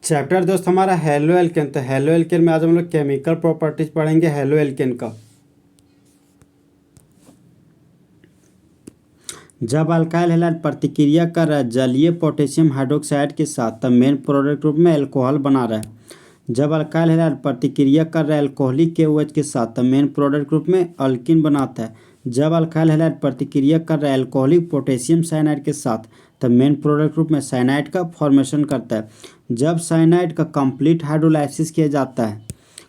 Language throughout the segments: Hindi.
चैप्टर दोस्त हमारा हेलो एल्केन। तो हेलो एल्केन में आज हम लोग केमिकल प्रॉपर्टीज पढ़ेंगे हेलो एल्केन का। जब अल्काइल हैलाइड प्रतिक्रिया कर रहा है जलीय पोटेशियम हाइड्रोक्साइड के साथ तब मेन प्रोडक्ट रूप में अल्कोहल बना रहा है। जब अल्काइल हैलाइड प्रतिक्रिया कर रहा है अल्कोहलिक KOH के साथ तब मेन प्रोडक्ट रूप में अल्किन बनाता है। जब अल्काइल हैलाइड प्रतिक्रिया कर रहा है अल्कोहलिक पोटेशियम साइनाइड के साथ तब मेन प्रोडक्ट रूप में साइनाइड का फॉर्मेशन करता है। जब साइनाइड का कंप्लीट हाइड्रोलाइसिस किया जाता है,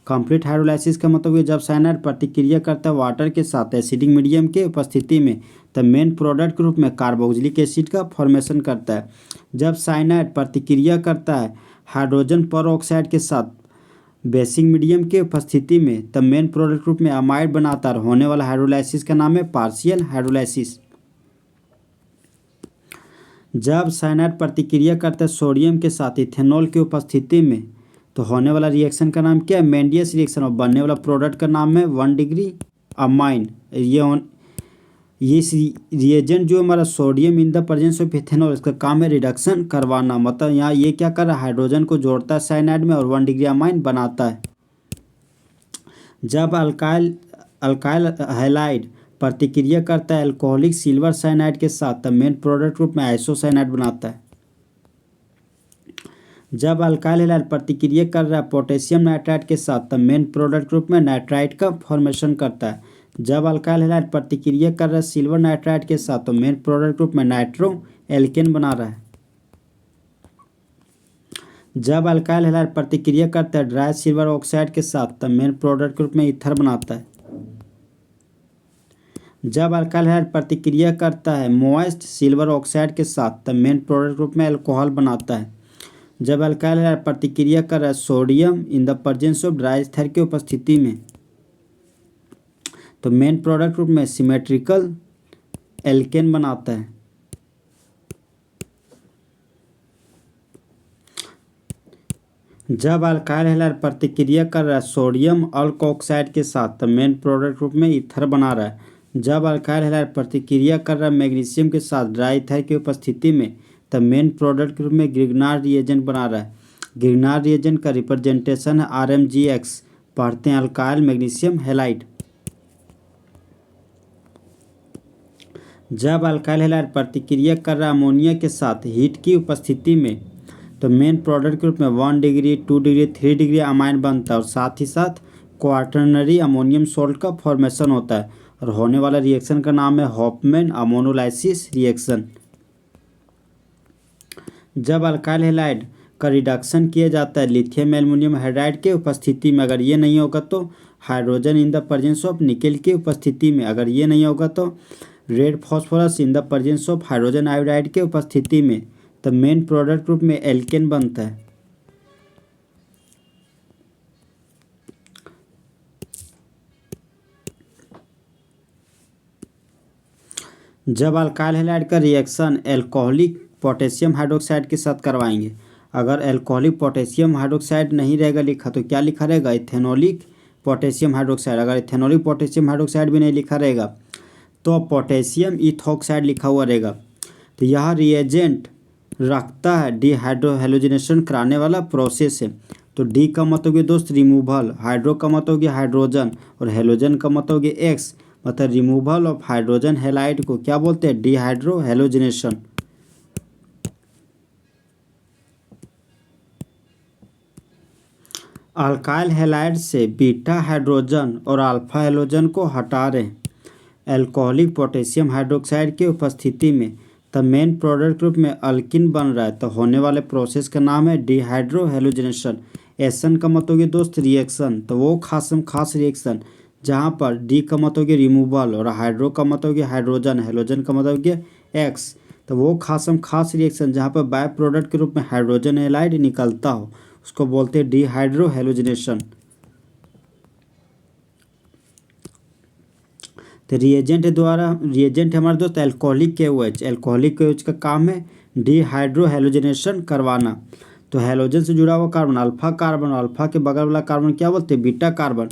कंप्लीट हाइड्रोलाइसिस का मतलब है जब साइनाइड प्रतिक्रिया करता है वाटर के साथ एसिडिक मीडियम के उपस्थिति में तब मेन प्रोडक्ट के रूप में कार्बोक्सिलिक एसिड का फॉर्मेशन करता है। जब साइनाइड प्रतिक्रिया करता है हाइड्रोजन परऑक्साइड के साथ बेसिक मीडियम के उपस्थिति में तब मेन प्रोडक्ट रूप में अमाइड बनाता है। होने वाला हाइड्रोलाइसिस का नाम है पार्शियल हाइड्रोलाइसिस। जब साइनाइड प्रतिक्रिया करता है सोडियम के साथ इथेनॉल की उपस्थिति में तो होने वाला रिएक्शन का नाम क्या है? मेंडियस रिएक्शन। और बनने वाला प्रोडक्ट का नाम है 1 डिग्री अमाइन। ये रिएजेंट जो हमारा sodium in the presence of ethanol, इसका काम है रिडक्शन करवाना। मतलब यहाँ ये क्या कर रहा है, हाइड्रोजन को जोड़ता है साइनाइड में और 1 डिग्री अमाइन बनाता है। जब अल्काइल हैलाइड प्रतिक्रिया करता है अल्कोहलिक सिल्वर साइनाइड के साथ तब मेन प्रोडक्ट रूप में आइसोसाइनाइड बनाता है। जब अल्काइल हैलाइड प्रतिक्रिया कर रहा है पोटेशियम नाइट्राइड के साथ तब मेन प्रोडक्ट रूप में नाइट्राइड का फॉर्मेशन करता है। जब अल्काइल हैलाइड प्रतिक्रिया कर रहा है सिल्वर नाइट्राइड के साथ तो मेन प्रोडक्ट रूप में नाइट्रो एल्केन बना रहा है। जब अल्काइल हैलाइड प्रतिक्रिया करता है ड्राई सिल्वर ऑक्साइड के साथ तब मेन प्रोडक्ट रूप में ईथर बनाता है। जब अल्काइल हैलाइड प्रतिक्रिया करता है मोइस्ट सिल्वर ऑक्साइड के साथ तब मेन प्रोडक्ट रूप में अल्कोहल बनाता है। जब अल्काइल हैलाइड प्रतिक्रिया कर रहा है sodium in the presence of dry ether की उपस्थिति में तो मेन प्रोडक्ट रूप में सिमेट्रिकल एल्केन बनाता है। जब अल्काइल हैलाइड प्रतिक्रिया कर रहा है सोडियम अल्कोक्साइड के साथ तब मेन प्रोडक्ट रूप में ईथर बना रहा है। जब अल्काइल हैलाइड प्रतिक्रिया कर रहा है मैग्नीशियम के साथ ड्राई ईथर की उपस्थिति में तब मेन प्रोडक्ट के रूप में ग्रिग्नार्ड रिएजेंट बना रहा है। ग्रिग्नार्ड रिएजेंट का रिप्रेजेंटेशन है RmGx। पढ़ते हैं अल्काइल मैग्नीशियम हैलाइड। जब अल्काइल हैलाइड प्रतिक्रिया कर रहा है अमोनिया के साथ हीट की उपस्थिति में तो मेन प्रोडक्ट के रूप में 1 डिग्री 2 डिग्री 3 डिग्री अमाइन बनता है और साथ ही साथ क्वाटरनरी अमोनियम सॉल्ट का फॉर्मेशन होता है। और होने वाला रिएक्शन का नाम है हॉफमैन अमोनोलाइसिस रिएक्शन। जब अल्काइल हैलाइड का रिडक्शन किया जाता है लिथियम एल्युमिनियम हाइड्राइड के उपस्थिति में, अगर ये नहीं होगा तो hydrogen in the presence of nickel की उपस्थिति में, अगर ये नहीं होगा तो red phosphorus in the presence of hydrogen iodide के उपस्थिति में तब मेन प्रोडक्ट रूप में एल्केन बनता है। जब अल्काइल हैलाइड का रिएक्शन एल्कोहलिक पोटेशियम हाइड्रोक्साइड के साथ करवाएंगे, अगर एल्कोहलिक पोटेशियम हाइड्रोक्साइड नहीं रहेगा लिखा तो क्या लिखा रहेगा? Ethanolic potassium hydroxide. अगर इथेनॉलिक पोटेशियम हाइड्रोक्साइड भी नहीं लिखा रहेगा तो पोटेशियम इथॉक्साइड लिखा हुआ रहेगा। तो यह रिएजेंट रखता है डिहाइड्रो हेलोजिनेशन कराने वाला प्रोसेस है। तो डी का मतलब है दोस्त रिमूवल, हाइड्रो का मतलब हो गया हाइड्रोजन और हेलोजन का मतलब हो गया एक्स, मतलब रिमूवल ऑफ हाइड्रोजन हैलाइड को क्या बोलते हैं? Dehydro halogenation. अल्काइल हैलाइड से बीटा हाइड्रोजन और अल्फा हैलोजन को हटा रहे हैं एल्कोहलिक पोटेशियम हाइड्रोक्साइड की उपस्थिति में तब मेन प्रोडक्ट रूप में अल्किन बन रहा है। तो होने वाले प्रोसेस का नाम है डिहाइड्रो हेलोजिनेशन। एसन का मतलब है दोस्त रिएक्शन, तो वो खास रिएक्शन जहाँ पर डी का मतलब है रिमूवल और हाइड्रो का मतलब है हाइड्रोजन, हेलोजन का मतलब है एक्स, तो वो खास रिएक्शन जहाँ पर बाय प्रोडक्ट के रूप में हाइड्रोजन हैलाइड निकलता हो उसको बोलते हैं डिहाइड्रो हेलोजिनेशन। तो रिएजेंट हमारे दोस्त अल्कोहलिक KOH। अल्कोहलिक KOH का काम है डिहाइड्रो हेलोजिनेशन करवाना। तो हेलोजन से जुड़ा हुआ कार्बन अल्फा कार्बन, अल्फा के बगल वाला कार्बन क्या बोलते हैं? Beta carbon.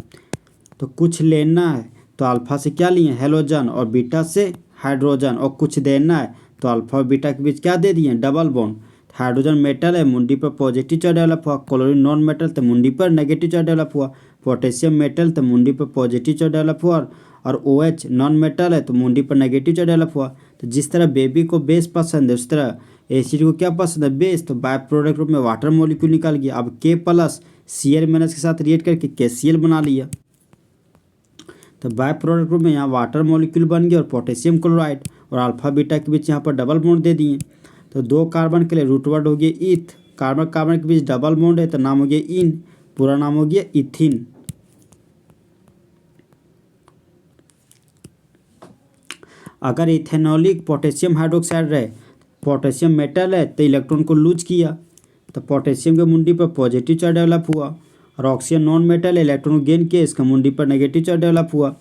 तो कुछ लेना है तो अल्फा से क्या लिए? हेलोजन, और बीटा से हाइड्रोजन, और कुछ देना है तो अल्फा और बीटा के बीच क्या दे दिए? Double bond. हाइड्रोजन मेटल है, मुंडी पर पॉजिटिव चार्ज डेवलप हुआ। क्लोरीन नॉन मेटल तो मुंडी पर नेगेटिव चार्ज डेवलप हुआ। पोटेशियम मेटल तो मुंडी पर पॉजिटिव चार्ज डेवलप हुआ। और OH नॉन मेटल है तो मुंडी पर नेगेटिव चार्ज डेवलप हुआ। तो जिस तरह बेबी को बेस पसंद है उस तरह एसिड को क्या पसंद है, बेस। तो बाय प्रोडक्ट रूप में वाटर मॉलिक्यूल निकल गया। अब K प्लस Cl- के साथ रिएक्ट करके KCl बना लिया। तो बाय प्रोडक्ट ग्रुप में यहाँ वाटर मॉलिक्यूल बन गया और पोटेशियम क्लोराइड और अल्फा बीटा के बीच यहाँ पर डबल बॉन्ड दे दिए। तो 2 कार्बन के लिए रूट वर्ड हो गया ईथ। कार्बन कार्बन के बीच डबल बॉन्ड है तो नाम हो गया इन, पूरा नाम हो गया इथिन। अगर इथेनॉलिक पोटेशियम हाइड्रोक्साइड रहे, पोटेशियम मेटल है तो इलेक्ट्रॉन को लूज किया तो पोटेशियम के मुंडी पर पॉजिटिव चार्ज डेवलप हुआ। और ऑक्सीजन नॉन मेटल है, इलेक्ट्रॉन गेन किया, इसका मुंडी पर नेगेटिव चार्ज डेवलप हुआ।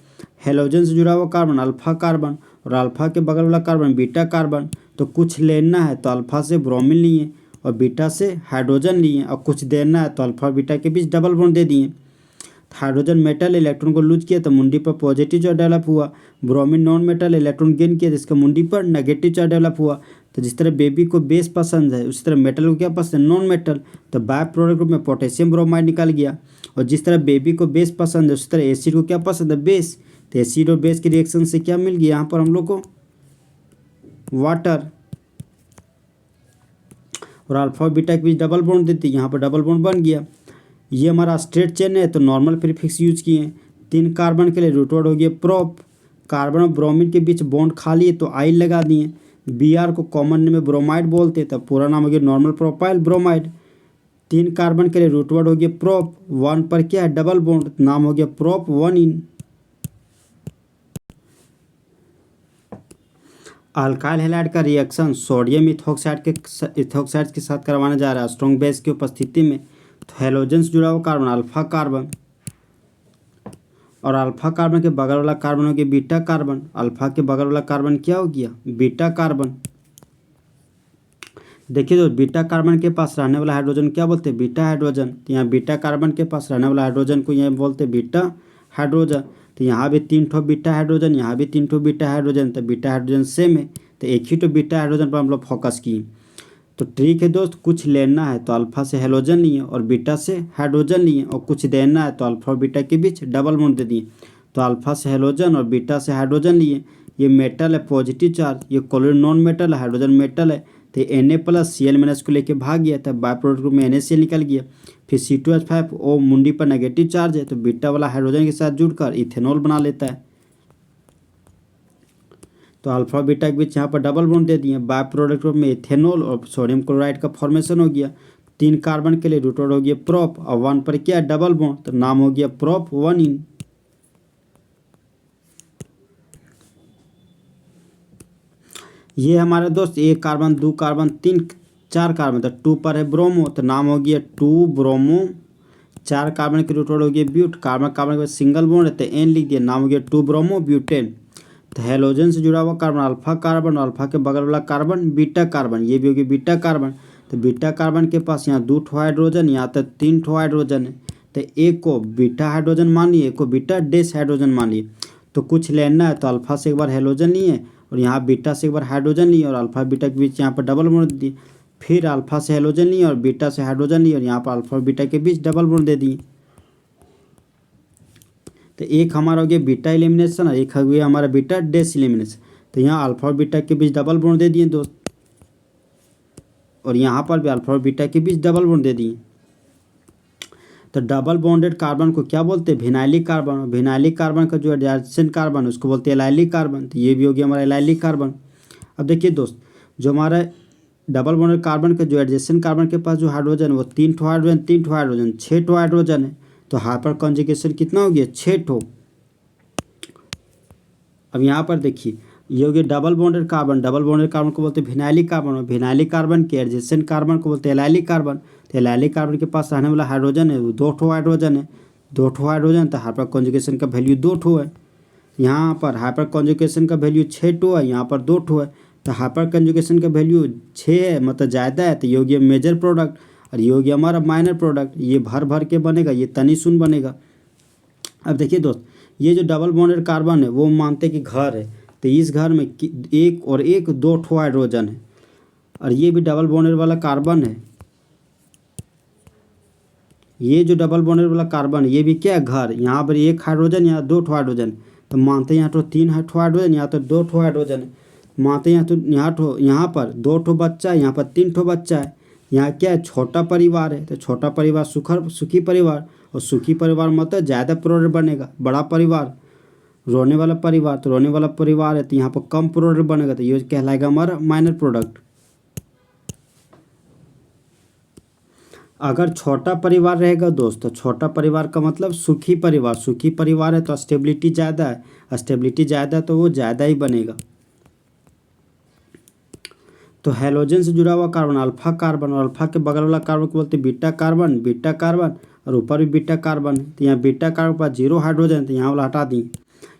हेलोजन से जुड़ा हुआ कार्बन अल्फा कार्बन और अल्फा के बगल वाला कार्बन बीटा कार्बन। तो कुछ लेना है तो अल्फा से ब्रोमीन लिए और बीटा से हाइड्रोजन लिए, और कुछ देना है तो अल्फा बीटा के बीच डबल बॉन्ड दे दिए। हाइड्रोजन मेटल इलेक्ट्रॉन को लूज किया तो मुंडी पर पॉजिटिव चार्ज डेवलप हुआ। Bromine non metal electron gain किया जिसका मुंडी पर नेगेटिव चार्ज डेवलप हुआ। तो जिस तरह बेबी को बेस पसंद है उसी तरह मेटल को क्या पसंद है, नॉन मेटल। तो बाय प्रोडक्ट ग्रुप में पोटेशियम ब्रोमाइड निकल गया। और जिस तरह बेबी को बेस पसंद है उसी तरह एसिड को क्या पसंद है, बेस। तो एसिड और बेस के रिएक्शन से क्या मिल गया यहाँ पर हम लोग को, वाटर। और अल्फा और बीटा के बीच डबल बॉन्ड देती है, यहाँ पर डबल बॉन्ड बन गया। ये हमारा स्ट्रेट चेन है तो नॉर्मल प्रीफिक्स यूज किए। 3 कार्बन के लिए रूट वर्ड हो गया प्रोप। कार्बन और ब्रोमीन के बीच बॉन्ड खाली है तो आई लगा दिए। Br को कॉमन में ब्रोमाइड बोलते तो पूरा नाम हो गया नॉर्मल प्रोपाइल ब्रोमाइड। 3 कार्बन के लिए रूट वर्ड हो गया प्रोप। 1 पर क्या है, डबल बॉन्ड, नाम हो गया प्रोप 1 इन। अल्काइल हैलाइड का रिएक्शन सोडियम इथोक्साइड के साथ करवाने जा रहा है स्ट्रॉन्ग बेस की उपस्थिति में। तो हेलोजन से जुड़ा हुआ कार्बन अल्फा कार्बन और अल्फा कार्बन के बगल वाला कार्बन हो गया बीटा कार्बन। अल्फा के बगल वाला कार्बन क्या हो गया, बीटा कार्बन। देखिए दोस्त, बीटा कार्बन के पास रहने वाला हाइड्रोजन क्या बोलते हैं, बीटा हाइड्रोजन। तो यहाँ बीटा कार्बन के पास रहने वाला हाइड्रोजन को यहाँ बोलते हैं बीटा हाइड्रोजन। तो यहाँ भी 3 ठो बीटा हाइड्रोजन, यहाँ भी 3 ठो बीटा हाइड्रोजन। तो बीटा हाइड्रोजन सेम है तो एक ही तो बीटा हाइड्रोजन पर हम लोग फोकस किए। तो ठीक है दोस्त, कुछ लेना है तो अल्फा से हेलोजन लिए और बीटा से हाइड्रोजन लिए, और कुछ देना है तो अल्फा और बीटा के बीच डबल बॉन्ड दे दिए। तो अल्फा से हेलोजन और बीटा से हाइड्रोजन लिए। ये मेटल है पॉजिटिव चार्ज, ये क्लोरीन नॉन मेटल है, हाइड्रोजन मेटल है। तो Na प्लस Cl- को लेके भाग गया तब बाय प्रोडक्ट ग्रुप में NaCl निकल गया। फिर C2H5 ओ मुंडी पर नेगेटिव चार्ज है तो बीटा वाला हाइड्रोजन के साथ जुड़कर इथेनॉल बना लेता है। तो अल्फा बीटा के बीच यहाँ पर डबल बॉन्ड दे दिए। बाय प्रोडक्ट ग्रुप में इथेनॉल और सोडियम क्लोराइड का फॉर्मेशन हो गया। 3 कार्बन के लिए रूट वर्ड हो गया प्रोप और 1 पर क्या है, डबल बॉन्ड, तो नाम हो गया प्रोप 1 इन। ये हमारे दोस्त 1 कार्बन 2 कार्बन 3 4 कार्बन, तो 2 पर है ब्रोमो तो नाम हो गया 2 ब्रोमो। 4 कार्बन के रूट वर्ड हो गया ब्यूट। कार्बन कार्बन के बाद सिंगल बॉन्ड है तो N लिख दिया, नाम हो गया 2 ब्रोमो ब्यूटेन। तो हेलोजन से जुड़ा हुआ कार्बन अल्फा कार्बन और अल्फा के बगल वाला कार्बन बीटा कार्बन, ये भी हो गया बीटा कार्बन। तो बीटा कार्बन के पास यहाँ 2 ठो हाइड्रोजन, यहाँ तक 3 ठो हाइड्रोजन है। तो एक को बीटा हाइड्रोजन मान लिए, एक को बीटा डेस हाइड्रोजन मान लिए। तो कुछ लेना है तो अल्फा से एक बार हेलोजन लिए और यहाँ बीटा से एक बार हाइड्रोजन लिए और अल्फा बीटा के बीच यहाँ पर डबल बॉन्ड दिए। फिर अल्फा से हेलोजन लिए और बीटा से हाइड्रोजन लिए और यहाँ पर अल्फा और बीटा के बीच डबल बॉन्ड दे दिए। तो एक हमारा हो गया बीटा एलिमिनेशन और एक हो गया हमारा बीटा डेस एलिमिनेशन। तो यहाँ अल्फा और बीटा के बीच डबल बॉन्ड दे दिए दोस्त, और यहाँ पर भी अल्फा और बीटा के बीच डबल बॉन्ड दे दिए। तो डबल बॉन्डेड कार्बन को क्या बोलते हैं, विनाइलिक कार्बन। विनाइलिक कार्बन का जो एडजेसेंट कार्बन उसको बोलते हैं एलाइलिक कार्बन। तो ये भी हो गया हमारा एलाइलिक कार्बन। अब देखिए दोस्त, जो हमारा डबल बॉन्डेड कार्बन का जो एडजेसेंट कार्बन के पास जो हाइड्रोजन वो 3 ठो हाइड्रोजन 3 ठो हाइड्रोजन 6 ठो हाइड्रोजन है। तो हाइपर कॉन्जुगेशन कितना हो गया, 6 ठो। अब यहाँ पर देखिए, ये हो गया double bonded carbon. Double bonded carbon को बोलते हैं विनाइलिक कार्बन और विनाइलिक कार्बन के एडजेसेंट कार्बन को बोलते हैं एलाइलिक कार्बन। तो एलाइलिक कार्बन के पास रहने वाला हाइड्रोजन है वो 2 ठो हाइड्रोजन है, 2 ठो हाइड्रोजन। तो हाइपर कॉन्जुगेशन का वैल्यू 2 ठो है। यहाँ पर हाइपर कॉन्जुगेशन का वैल्यू 6 ठो है, यहाँ पर 2 ठो है। तो हाइपर कॉन्जुगेशन का वैल्यू 6 है, मतलब ज़्यादा है। तो ये हो गया मेजर प्रोडक्ट और ये हो गया हमारा माइनर प्रोडक्ट। ये भर भर के बनेगा, ये तनी सुन बनेगा। अब देखिए दोस्त, ये जो डबल बॉन्डेड कार्बन है वो मानते हैं कि घर है। तो इस घर में एक और एक 2 ठो हाइड्रोजन है और ये भी डबल बॉन्डेड वाला कार्बन है। ये जो डबल बॉन्डेड वाला कार्बन है ये भी क्या है, घर। यहाँ पर एक हाइड्रोजन, यहाँ 2 ठो हाइड्रोजन, तो मानते हैं यहाँ तो 3 ठो हाइड्रोजन, यहाँ तो 2 ठो हाइड्रोजन है। मानते हैं यहाँ पर 2 ठो बच्चा है, यहाँ पर 3 ठो बच्चा है। यहाँ क्या है, छोटा परिवार है, तो छोटा परिवार सुखी परिवार, और सुखी परिवार मतलब ज़्यादा प्रोडक्ट बनेगा। बड़ा परिवार रोने वाला परिवार, तो रोने वाला परिवार है तो यहाँ पर कम प्रोडक्ट बनेगा, तो ये कहलाएगा हमारा माइनर प्रोडक्ट। अगर छोटा परिवार रहेगा दोस्त, तो छोटा परिवार का मतलब सुखी परिवार। सुखी परिवार है तो स्टेबिलिटी ज़्यादा है, स्टेबिलिटी ज़्यादा है तो वो ज़्यादा ही बनेगा। तो हैलोजन से जुड़ा हुआ कार्बन अल्फा कार्बन, और अल्फा के बगल वाला कार्बन को बोलते हैं बीटा कार्बन। बीटा कार्बन और ऊपर भी बीटा कार्बन है, तो यहाँ बीटा कार्बन के पास 0 हाइड्रोजन, तो यहाँ वाला हटा दिए।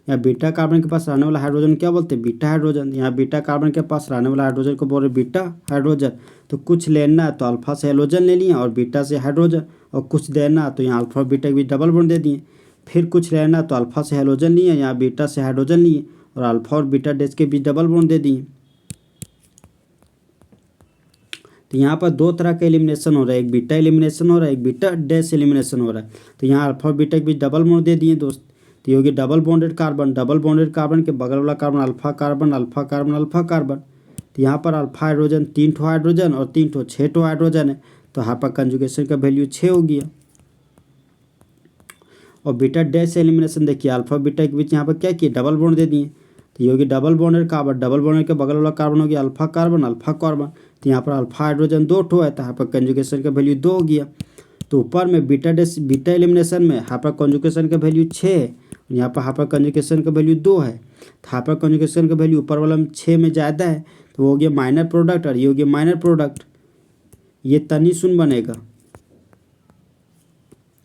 यहाँ बीटा कार्बन के पास रहने वाला हाइड्रोजन क्या बोलते हैं, बीटा हाइड्रोजन। यहाँ बीटा कार्बन के पास रहने वाला हाइड्रोजन को बोल रहे बीटा हाइड्रोजन। तो कुछ लेना है तो अल्फा से हैलोजन ले लिया और बीटा से हाइड्रोजन, और कुछ देना है तो यहाँ अल्फा और बीटा के बीच डबल बॉन्ड दे दिए। फिर कुछ लेना है तो अल्फा से हैलोजन लिए, यहाँ बीटा से हाइड्रोजन लिए, और अल्फा और बीटा डैश के बीच डबल बॉन्ड दे दिए। तो यहाँ पर 2 तरह का एलिमिनेशन हो रहा है, एक बीटा एलिमिनेशन हो रहा है, एक बीटा डैश एलिमिनेशन हो रहा है। तो यहाँ अल्फा और बीटा के बीच डबल बॉन्ड दे दिए दोस्त, तो ये होगी double bonded carbon. Double bonded carbon के बगल वाला carbon alpha carbon, alpha carbon, alpha carbon. तो यहाँ पर अल्फा हाइड्रोजन 3 ठो हाइड्रोजन और 3 ठो 6 ठो हाइड्रोजन है, तो यहाँ पर कंजुगेशन का वैल्यू 6 हो गया। और बीटा डैश एलिमिनेशन देखिए, अल्फा बीटा के बीच यहाँ पर क्या किए, डबल बॉन्ड दे दिए, तो ये होगी double bonded carbon. Double bonded के बगल वाला कार्बन हो गया अल्फा कार्बन, अल्फा कार्बन। तो यहाँ पर अल्फा हाइड्रोजन 2 ठो है, तो यहाँ पर कंजुगेशन का वैल्यू 2 हो गया। तो ऊपर में बीटा एलिमिनेशन में यहाँ पर कंजुगेशन का वैल्यू 6 है, यहाँ पर कंजुगेशन का वैल्यू 2 है। तो यहाँ पर कंजुगेशन का वैल्यू ऊपर वाला में 6 में ज़्यादा है, तो वो हो गया माइनर प्रोडक्ट, और ये हो गया माइनर प्रोडक्ट। ये तनी सुन बनेगा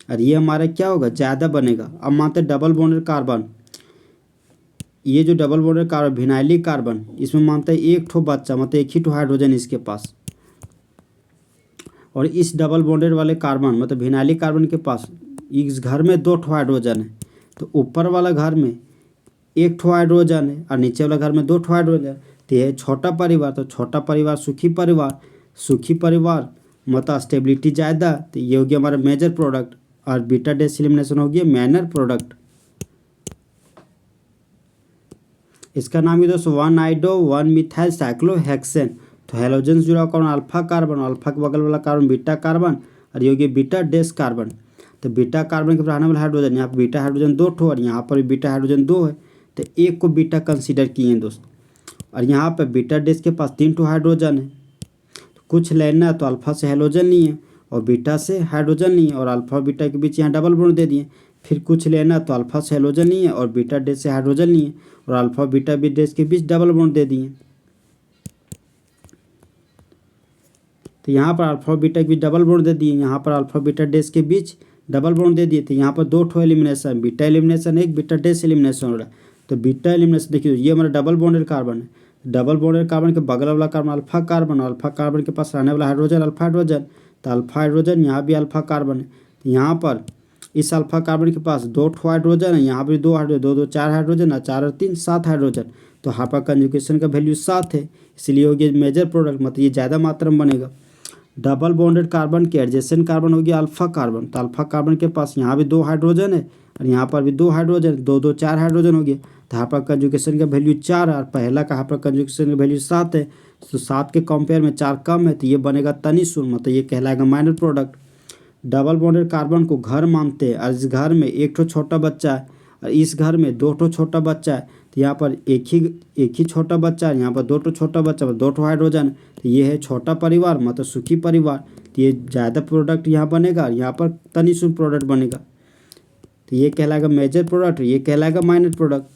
और ये हमारा क्या होगा, ज़्यादा बनेगा। अब मानते डबल बॉन्डेड कार्बन, ये जो double bonded carbon vinylic carbon, इसमें मानते हैं 1 ठो बच्चा, मतलब 1 ही ठो हाइड्रोजन इसके पास। और इस डबल बॉन्डेड वाले कार्बन मतलब विनाइलिक कार्बन के पास इस घर में 2 ठो हाइड्रोजन है, तो ऊपर वाला घर में 1 ठो हाइड्रोजन है और नीचे वाला घर में 2 ठो हाइड्रोजन है। तो ये छोटा परिवार, तो छोटा परिवार सुखी परिवार, सुखी परिवार मतलब स्टेबिलिटी ज़्यादा, तो ये हो गया हमारा मेजर प्रोडक्ट। और बीटा डैश एलिमिनेशन हो गया माइनर प्रोडक्ट। इसका नाम है दोस्तों 1 मिथाइल साइक्लोहेक्सेन। तो हैलोजन से जुड़ा हुआ कार्बन अल्फा कार्बन, अल्फा के बगल वाला कार्बन बीटा कार्बन, और ये हो गया बीटा डैश कार्बन। तो बीटा कार्बन के रहने वाला हाइड्रोजन, यहाँ पर बीटा हाइड्रोजन 2 ठो और यहाँ पर भी बीटा हाइड्रोजन 2 है, तो एक को बीटा कंसीडर किए हैं दोस्त। और यहाँ पर बीटा डैश के पास 3 ठो हाइड्रोजन है, तो कुछ लेना है तो अल्फा से हैलोजन लिए और बीटा से हाइड्रोजन लिए, और अल्फा और बीटा के बीच यहाँ डबल बॉन्ड दे दिए। फिर कुछ लेना तो अल्फा से हैलोजन लिए और बीटा डैश से हाइड्रोजन लिए, और अल्फा बीटा बी डैश के बीच डबल बॉन्ड दे दिए। तो यहाँ पर अल्फा बीटा के बीच डबल बॉन्ड दे दिए, यहाँ पर अल्फा बीटा डैश के बीच डबल बॉन्ड दे दिए। तो यहाँ पर 2 ठो एलिमिनेशन, बीटा एलिमिनेशन एक, बीटा डैश एलिमिनेशन हो रहा है। तो बीटा एलिमिनेशन देखिए, ये हमारा डबल बॉन्डेड कार्बन है। डबल बॉन्डेड कार्बन के बगल वाला carbon alpha carbon, alpha carbon के पास रहने वाला हाइड्रोजन अल्फा हाइड्रोजन, तो अल्फा हाइड्रोजन, यहाँ भी अल्फा कार्बन है। तो यहाँ पर इस अल्फा कार्बन के पास 2 ठो हाइड्रोजन है, यहाँ भी 2 हाइड्रोजन, 2 2 4 हाइड्रोजन, और 4 और 3 7 हाइड्रोजन। तो यहाँ पर कंजुगेशन का वैल्यू 7 है, इसलिए हो गया मेजर प्रोडक्ट, मतलब ये ज़्यादा मात्रा में बनेगा। डबल बॉन्डेड कार्बन के एडजेसेंट कार्बन हो गया अल्फा कार्बन, तो अल्फा कार्बन के पास यहाँ भी 2 हाइड्रोजन है और यहाँ पर भी 2 हाइड्रोजन, 2 2 4 हाइड्रोजन हो गया। तो यहाँ पर कंजुगेशन का वैल्यू 4 है और पहला का यहाँ पर कंजुगेशन का वैल्यू 7 है, तो 7 के कंपेयर में 4 कम है, तो ये बनेगा तनी सुन, मतलब ये कहलाएगा minor product. Double bonded carbon को घर मानते हैं और इस घर में 1 ठो छोटा बच्चा है और इस घर में 2 ठो छोटा बच्चा है, तो यहाँ पर एक ही छोटा बच्चा है, यहाँ पर 2 ठो छोटा बच्चा, 2 ठो हाइड्रोजन, तो ये है छोटा परिवार मतलब सुखी परिवार। तो ये ज़्यादा प्रोडक्ट यहाँ बनेगा और यहाँ पर तनी सुन प्रोडक्ट बनेगा, तो ये कहलाएगा मेजर प्रोडक्ट, ये कहलाएगा माइनर प्रोडक्ट।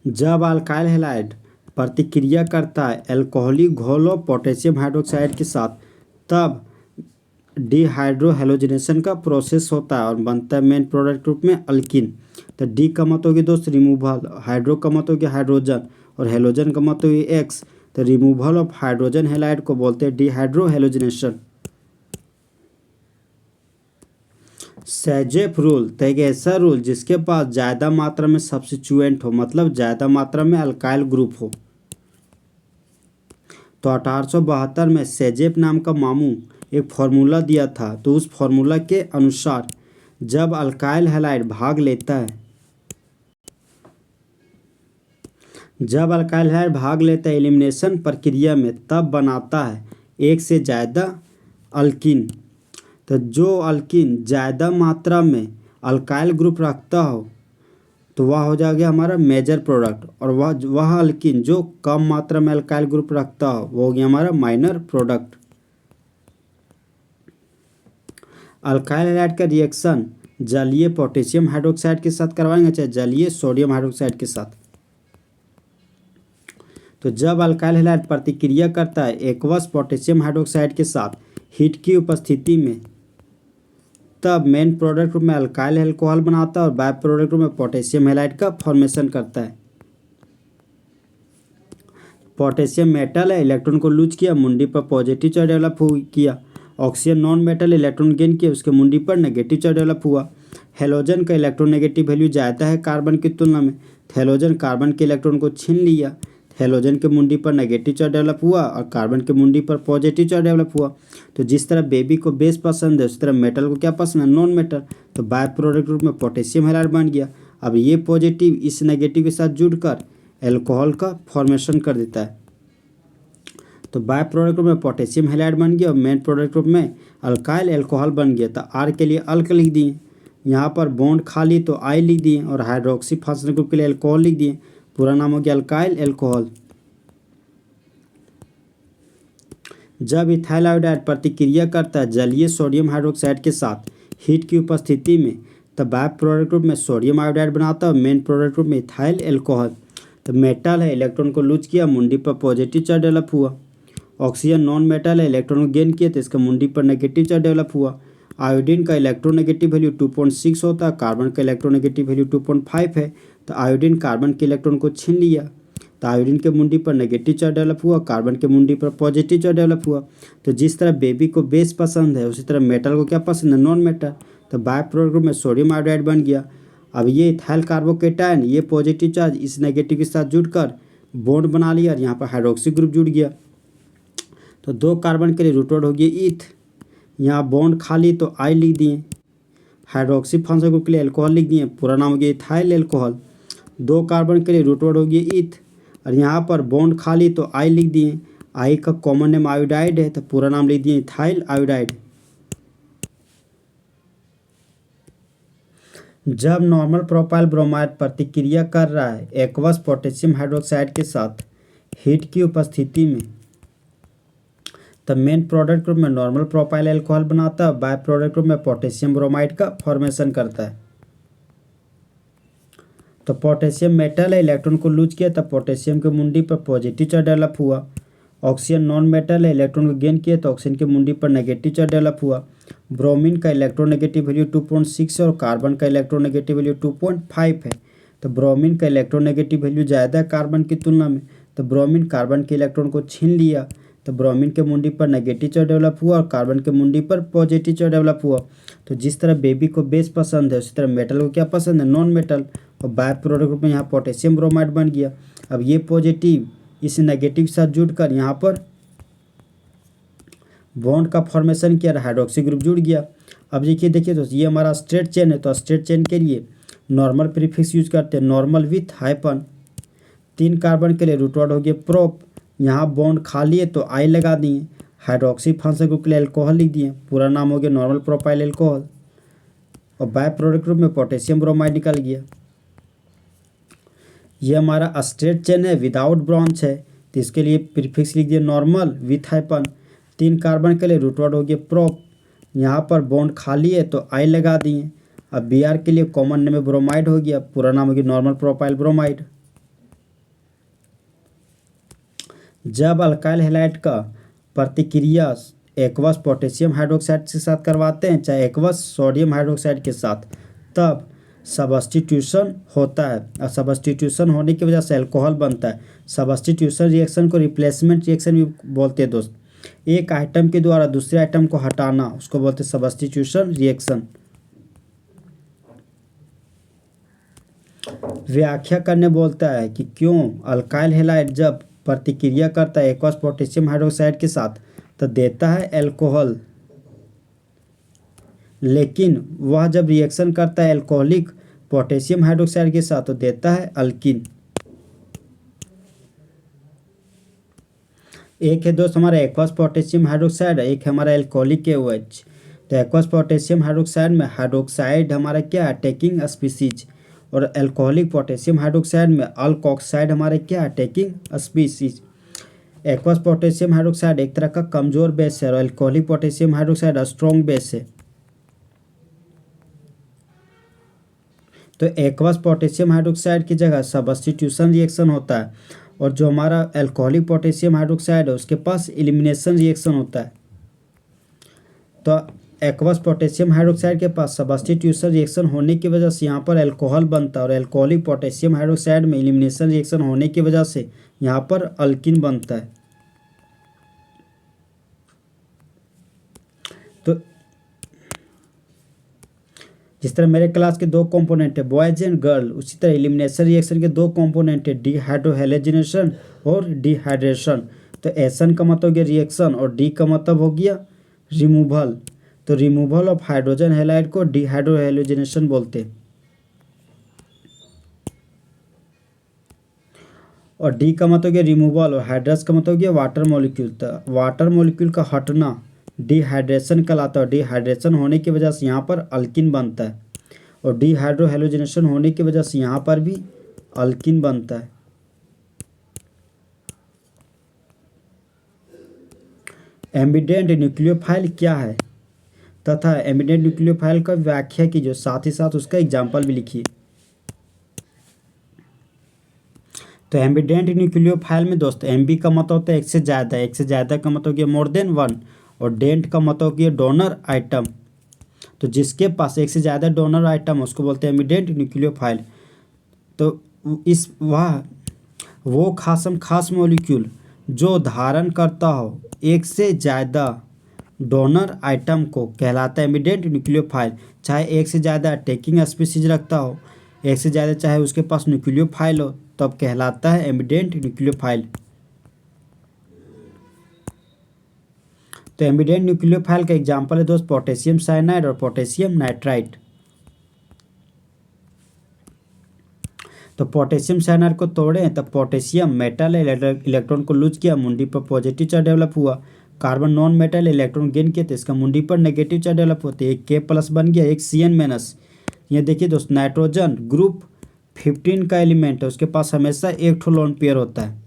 जब अल्काइल हैलाइड प्रतिक्रिया करता है अल्कोहलिक घोलों पोटेशियम हाइड्रोक्साइड के साथ, तब डिहाइड्रोहेलोजिनेशन का प्रोसेस होता है और बनता है मेन प्रोडक्ट रूप में अल्किन। तो डी का मत होगी दोस्त रिमूवल, हाइड्रो का मत होगी हाइड्रोजन और हेलोजन का मत होगी एक्स। तो रिमूवल ऑफ हाइड्रोजन हैलाइड को बोलते हैं डिहाइड्रोहेलोजिनेशन। सेजेफ रूल तो एक ऐसा रूल जिसके पास ज़्यादा मात्रा में सब्स्टिट्यूएंट हो, मतलब ज़्यादा मात्रा में अल्काइल ग्रुप हो। तो 1872 में सेजेप नाम का मामू एक फार्मूला दिया था। तो उस फार्मूला के अनुसार जब अल्काइल हैलाइड भाग लेता है एलिमिनेशन प्रक्रिया में, तब बनाता है एक से ज़्यादा अल्किन। तो जो अल्किन ज़्यादा मात्रा में अल्काइल ग्रुप रखता हो तो वह हो जाएगा हमारा मेजर प्रोडक्ट, और वह अल्किन जो कम मात्रा में अल्काइल ग्रुप रखता हो वो हो गया हमारा माइनर प्रोडक्ट। अल्काइल हैलाइड का रिएक्शन जलीय पोटेशियम हाइड्रोक्साइड के साथ करवाएंगे, चाहे जलीय सोडियम हाइड्रोक्साइड के साथ। तो जब अल्काइल हैलाइड प्रतिक्रिया करता है एक्वस पोटेशियम हाइड्रोक्साइड के साथ हीट की उपस्थिति में, तब मेन प्रोडक्ट में अल्काइल अल्कोहल बनाता है और बाय प्रोडक्ट में पोटेशियम हैलाइड का फॉर्मेशन करता है। पोटेशियम मेटल है, इलेक्ट्रॉन को लूज किया, मुंडी पर पॉजिटिव चार्ज डेवलप किया। Oxygen non metal, electron gain किया, उसके मुंडी पर नेगेटिव चार्ज डेवलप हुआ। हेलोजन का इलेक्ट्रोनेगेटिव वैल्यू ज़्यादा है कार्बन की तुलना में, हेलोजन कार्बन के इलेक्ट्रॉन को छीन लिया। हेलोजन के मुंडी पर नेगेटिव चार्ज डेवलप हुआ और कार्बन के मुंडी पर पॉजिटिव चार्ज डेवलप हुआ। तो जिस तरह बेबी को बेस पसंद है उस तरह मेटल को क्या पसंद है, नॉन मेटल। तो बाय प्रोडक्ट रूप में पोटेशियम हैलाइड बन गया। अब ये पॉजिटिव इस नेगेटिव के साथ जुड़कर एल्कोहल का फॉर्मेशन कर देता है। तो बाय प्रोडक्ट में पोटेशियम हैलाइड बन गया और मेन प्रोडक्ट रूप में अल्काइल एल्कोहल बन गया। तो आर के लिए अल्क लिख दिए, यहाँ पर बॉन्ड खाली तो आई लिख दिए, और हाइड्रोक्सी फंक्शनल ग्रुप के लिए एल्कोहल लिख दिए। पूरा नाम हो गया अल्काइल एल्कोहल। जब इथाइल आयोडाइड प्रतिक्रिया करता है जलीय सोडियम हाइड्रोक्साइड के साथ हीट की उपस्थिति में, तब बाय प्रोडक्ट ग्रुप में सोडियम आयोडाइड बनाता है और मेन प्रोडक्ट ग्रुप में इथाइल एल्कोहल। तो मेटल है, इलेक्ट्रॉन को लूज किया, मुंडी पर पॉजिटिव चार्ज डेवलप हुआ। ऑक्सीजन नॉन मेटल है, इलेक्ट्रॉन को गेन किया तो इसका मुंडी पर नेगेटिव चार्ज डेवलप हुआ। आयोडीन का इलेक्ट्रोनेगेटिव वैल्यू 2.6 होता है, कार्बन का इलेक्ट्रोनेगेटिव वैल्यू 2.5 है। तो आयोडीन कार्बन के इलेक्ट्रॉन को छीन लिया, तो आयोडीन के मुंडी पर नेगेटिव चार्ज डेवलप हुआ, कार्बन के मुंडी पर पॉजिटिव चार्ज डेवलप हुआ। तो जिस तरह बेबी को बेस पसंद है उसी तरह मेटल को क्या पसंद है, नॉन मेटल। तो बाय प्रोडक्ट ग्रुप में सोडियम आयोडाइड बन गया। अब ये इथाइल कार्बोकेटायन ये पॉजिटिव चार्ज इस नेगेटिव के साथ जुड़कर बॉन्ड बना लिया और यहाँ पर हाइड्रोक्सी ग्रुप जुड़ गया। तो 2 कार्बन के लिए रूट वर्ड हो गया ईथ, यहाँ बॉन्ड खाली तो आई लिख दिए। हाइड्रोक्सी फंक्शनल ग्रुप के लिए एल्कोहल लिख दिए, पूरा नाम हो गया इथाइल एल्कोहल। 2 कार्बन के लिए रूट वर्ड हो गया ईथ, और यहाँ पर बॉन्ड खाली तो आई लिख दिए। आई का कॉमन नेम आयोडाइड है तो पूरा नाम लिख दिए इथाइल आयोडाइड। जब नॉर्मल प्रोपाइल ब्रोमाइड प्रतिक्रिया कर रहा है एक्वस पोटेशियम हाइड्रोक्साइड के साथ हीट की उपस्थिति में, तब मेन प्रोडक्ट ग्रुप में नॉर्मल प्रोपाइल एल्कोहल बनाता है, बाय प्रोडक्ट ग्रुप में पोटेशियम ब्रोमाइड का फॉर्मेशन करता है। तो पोटेशियम मेटल है, इलेक्ट्रॉन को लूज किया तब पोटेशियम के मुंडी पर पॉजिटिव चार्ज डेवलप हुआ। ऑक्सीजन नॉन मेटल है, इलेक्ट्रॉन को गेन किया तो ऑक्सीजन के मुंडी पर नेगेटिव चार्ज डेवलप हुआ। ब्रोमीन का इलेक्ट्रोनेगेटिव वैल्यू 2.6 है और कार्बन का इलेक्ट्रोनेगेटिव वैल्यू 2.5 है। तो ब्रोमीन का इलेक्ट्रोनेगेटिव वैल्यू ज़्यादा है कार्बन की तुलना में, तो ब्रोमीन कार्बन के इलेक्ट्रॉन को छीन लिया, तो ब्रोमीन के मुंडी पर नेगेटिव चार्ज डेवलप हुआ और कार्बन के मुंडी पर पॉजिटिव चार्ज डेवलप हुआ। तो जिस तरह बेबी को बेस पसंद है उसी तरह मेटल को क्या पसंद है, नॉन मेटल। और बाय प्रोडक्ट ग्रुप में यहाँ पोटेशियम ब्रोमाइड बन गया। अब ये पॉजिटिव इस नेगेटिव के साथ जुड़कर यहाँ पर बॉन्ड का फॉर्मेशन किया, हाइड्रोक्सी ग्रुप जुड़ गया। अब देखिए तो ये हमारा स्ट्रेट चेन है, तो स्ट्रेट चेन के लिए नॉर्मल प्रीफिक्स यूज करते हैं, नॉर्मल विथ हाइपन। 3 कार्बन के लिए रूट वर्ड हो गया प्रोप, यहाँ बॉन्ड खाली है तो आई लगा दिए। हाइड्रोक्सी फंक्शनल ग्रुप के लिए एल्कोहल लिख दिए, पूरा नाम हो गया नॉर्मल प्रोपाइल एल्कोहल। और बाय प्रोडक्ट ग्रुप में पोटेशियम ब्रोमाइड निकल गया। ये हमारा स्ट्रेट चेन है विदाउट ब्रांच है, तो इसके लिए प्रीफिक्स लिख दिए नॉर्मल विथ हाइपन। 3 कार्बन के लिए रूट वर्ड हो गया प्रोप, यहाँ पर बॉन्ड खाली है तो आई लगा दिए। अब बी आर के लिए कॉमन नेम में ब्रोमाइड हो गया, पूरा नाम हो गया नॉर्मल प्रोपाइल ब्रोमाइड। जब अल्काइल हैलाइड का प्रतिक्रिया एक्वस पोटेशियम हाइड्रोक्साइड के साथ करवाते हैं चाहे एक्वस सोडियम हाइड्रोक्साइड के साथ, तब सबस्टिट्यूशन होता है और सबस्टिट्यूशन होने की वजह से अल्कोहल बनता है। सबस्टिट्यूशन रिएक्शन को रिप्लेसमेंट रिएक्शन भी बोलते हैं दोस्त। एक आइटम के द्वारा दूसरे आइटम को हटाना उसको बोलते हैं सबस्टिट्यूशन रिएक्शन। व्याख्या करने बोलता है कि क्यों अल्काइल हैलाइड जब प्रतिक्रिया करता है एक्वस पोटेशियम हाइड्रोक्साइड के साथ तो देता है एल्कोहल, लेकिन वह जब रिएक्शन करता है एल्कोहलिक पोटेशियम हाइड्रोक्साइड के साथ तो देता है अल्किन। एक है दोस्त हमारा एक्वस पोटेशियम हाइड्रोक्साइड, एक है हमारा एल्कोहलिक KOH। तो एक्वस पोटेशियम हाइड्रोक्साइड में हाइड्रोक्साइड हमारा क्या है, टेकिंग स्पीसीज, और एल्कोहलिक पोटेशियम हाइड्रोक्साइड में अल्कोक्साइड हमारे क्या है, taking species. Aqueous potassium hydroxide एक तरह का कमजोर बेस है और alcoholic potassium hydroxide strong base है। तो एक्वस पोटेशियम हाइड्रोक्साइड की जगह सब्स्टिट्यूशन रिएक्शन होता है, और जो हमारा एल्कोहलिक पोटेशियम हाइड्रोक्साइड है उसके पास एलिमिनेशन रिएक्शन होता है। तो एक्वस पोटेशियम हाइड्रोक्साइड के पास सब्स्टिट्यूशन रिएक्शन होने की वजह से यहाँ पर अल्कोहल बनता है, और एल्कोहलिक पोटेशियम हाइड्रोक्साइड में एलिमिनेशन रिएक्शन होने की वजह से यहाँ पर अल्किन बनता है। तो जिस तरह मेरे क्लास के दो कंपोनेंट है बॉयज एंड गर्ल, उसी तरह एलिमिनेशन रिएक्शन के दो कंपोनेंट है डिहाइड्रोहेलोजिनेशन और डिहाइड्रेशन। तो एसन का मतलब हो गया रिएक्शन और डी का मतलब हो गया रिमूवल। तो रिमूवल ऑफ हाइड्रोजन हैलाइड को डिहाइड्रोहेलोजिनेशन बोलते हैं। और डी का मतलब हो गया रिमूवल और हाइड्रस का मतलब हो गया वाटर मॉलिक्यूल। तो वाटर मॉलिक्यूल का हटना डिहाइड्रेशन कहलाता है। डिहाइड्रेशन होने की वजह से यहाँ पर अल्किन बनता है, और डिहाइड्रोहेलोजिनेशन होने की वजह से यहाँ पर भी अल्किन बनता है। एम्बिडेंट न्यूक्लियोफाइल क्या है तथा एम्बिडेंट न्यूक्लियोफाइल का व्याख्या कीजिए, साथ ही साथ उसका एग्जाम्पल भी लिखिए। तो एम्बिडेंट न्यूक्लियोफाइल में दोस्त एमबी का मतलब होता है एक से ज़्यादा, एक से ज़्यादा का मतलब होगा मोर देन वन, और डेंट का मतलब होगा डोनर आइटम। तो जिसके पास एक से ज़्यादा डोनर आइटम उसको बोलते हैं एम्बिडेंट न्यूक्लियोफाइल। तो इस वो खास मॉलिक्यूल जो धारण करता हो एक से ज़्यादा डोनर आइटम को कहलाता है एम्बिडेंट न्यूक्लियोफाइल। चाहे एक से ज़्यादा टेकिंग स्पीसीज रखता हो, एक से ज़्यादा चाहे उसके पास न्यूक्लियोफाइल हो, तब कहलाता है एम्बिडेंट न्यूक्लियोफाइल। तो एम्बिडेंट न्यूक्लियोफाइल का एग्जांपल है दोस्त पोटेशियम साइनाइड और पोटेशियम नाइट्राइट। तो पोटेशियम साइनाइड को तोड़े तब पोटेशियम मेटल इलेक्ट्रॉन को लूज किया, मुंडी पर पॉजिटिव चार्ज डेवलप हुआ। Carbon non metal electron gain किया तो इसका मुंडी पर नेगेटिव चार्ज डेवलप होते, एक K+ बन गया, एक Cn-। ये देखिए दोस्त नाइट्रोजन ग्रुप 15 का एलिमेंट है, उसके पास हमेशा एक ठो लोन पेयर होता है।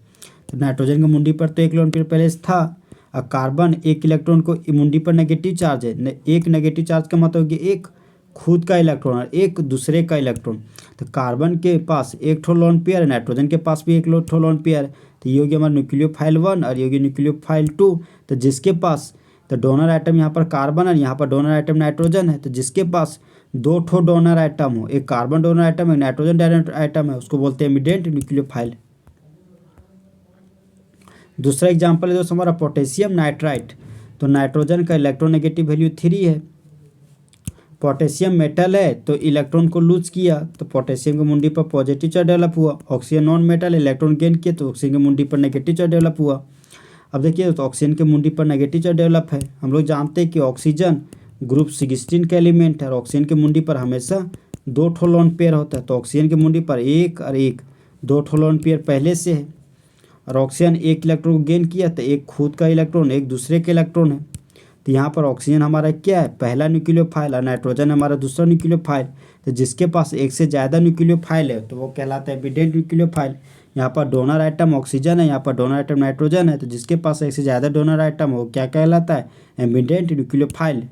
तो नाइट्रोजन के मुंडी पर तो एक लोन पेयर पहले से था, और कार्बन एक इलेक्ट्रॉन को मुंडी पर नेगेटिव चार्ज है। एक नेगेटिव चार्ज का मतलब कि एक खुद का इलेक्ट्रॉन और एक दूसरे का इलेक्ट्रॉन। तो कार्बन के पास एक ठो लोन पेयर है, नाइट्रोजन के पास भी एक ठो लोन पेयर है। तो ये हो गया हमारा न्यूक्लियोफाइल 1 और ये हो गया न्यूक्लियोफाइल 2। तो जिसके पास तो डोनर आइटम यहाँ पर कार्बन है, यहाँ पर डोनर आइटम नाइट्रोजन है। तो जिसके पास दो ठो डोनर आइटम हो, एक कार्बन डोनर आइटम एक नाइट्रोजन डोनर आइटम है, उसको बोलते हैं एम्बिडेंट न्यूक्लियोफाइल। दूसरा एग्जांपल है दोस्तों हमारा पोटेशियम नाइट्राइट। तो नाइट्रोजन का इलेक्ट्रोनेगेटिव वैल्यू 3 है, पोटेशियम मेटल है तो इलेक्ट्रॉन को लूज किया तो पोटेशियम की मुंडी पर पॉजिटिव चार्ज डेवलप हुआ। Oxygen non metal electron gain किया तो ऑक्सीजन की मुंडी पर नेगेटिव चार्ज डेवलप हुआ। अब देखिए तो ऑक्सीजन के मुंडी पर नेगेटिव चार्ज डेवलप है। हम लोग जानते हैं कि ऑक्सीजन ग्रुप 16 का एलिमेंट है और ऑक्सीजन के मुंडी पर हमेशा दो ठो लोन पेयर होता है। तो ऑक्सीजन के मुंडी पर एक और एक दो ठो लोन पेयर पहले से है, और ऑक्सीजन एक इलेक्ट्रॉन गेन किया तो एक खुद का इलेक्ट्रॉन एक दूसरे के इलेक्ट्रॉन है। तो यहाँ पर ऑक्सीजन हमारा क्या है, पहला न्यूक्लियोफाइल, और नाइट्रोजन हमारा दूसरा न्यूक्लियोफाइल। तो जिसके पास एक से ज़्यादा न्यूक्लियोफाइल है तो वो कहलाता है एम्बिडेंट न्यूक्लियोफाइल। यहाँ पर डोनर आइटम ऑक्सीजन है, यहाँ पर डोनर आइटम नाइट्रोजन है। तो जिसके पास एक से ज़्यादा डोनर आइटम हो क्या कहलाता है, एम्बिडेंट न्यूक्लियोफाइल।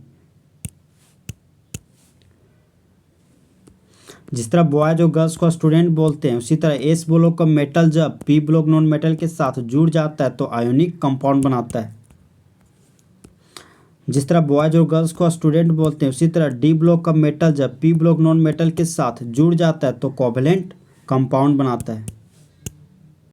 जिस तरह बॉयज और गर्ल्स को स्टूडेंट बोलते हैं, उसी तरह एस ब्लॉक का मेटल जब पी ब्लॉक नॉन मेटल के साथ जुड़ जाता है तो आयोनिक कंपाउंड बनाता है। जिस तरह बॉयज और गर्ल्स को स्टूडेंट बोलते हैं, उसी तरह डी ब्लॉक का मेटल जब पी ब्लॉक नॉन मेटल के साथ जुड़ जाता है तो कोवैलेंट कंपाउंड बनाता है।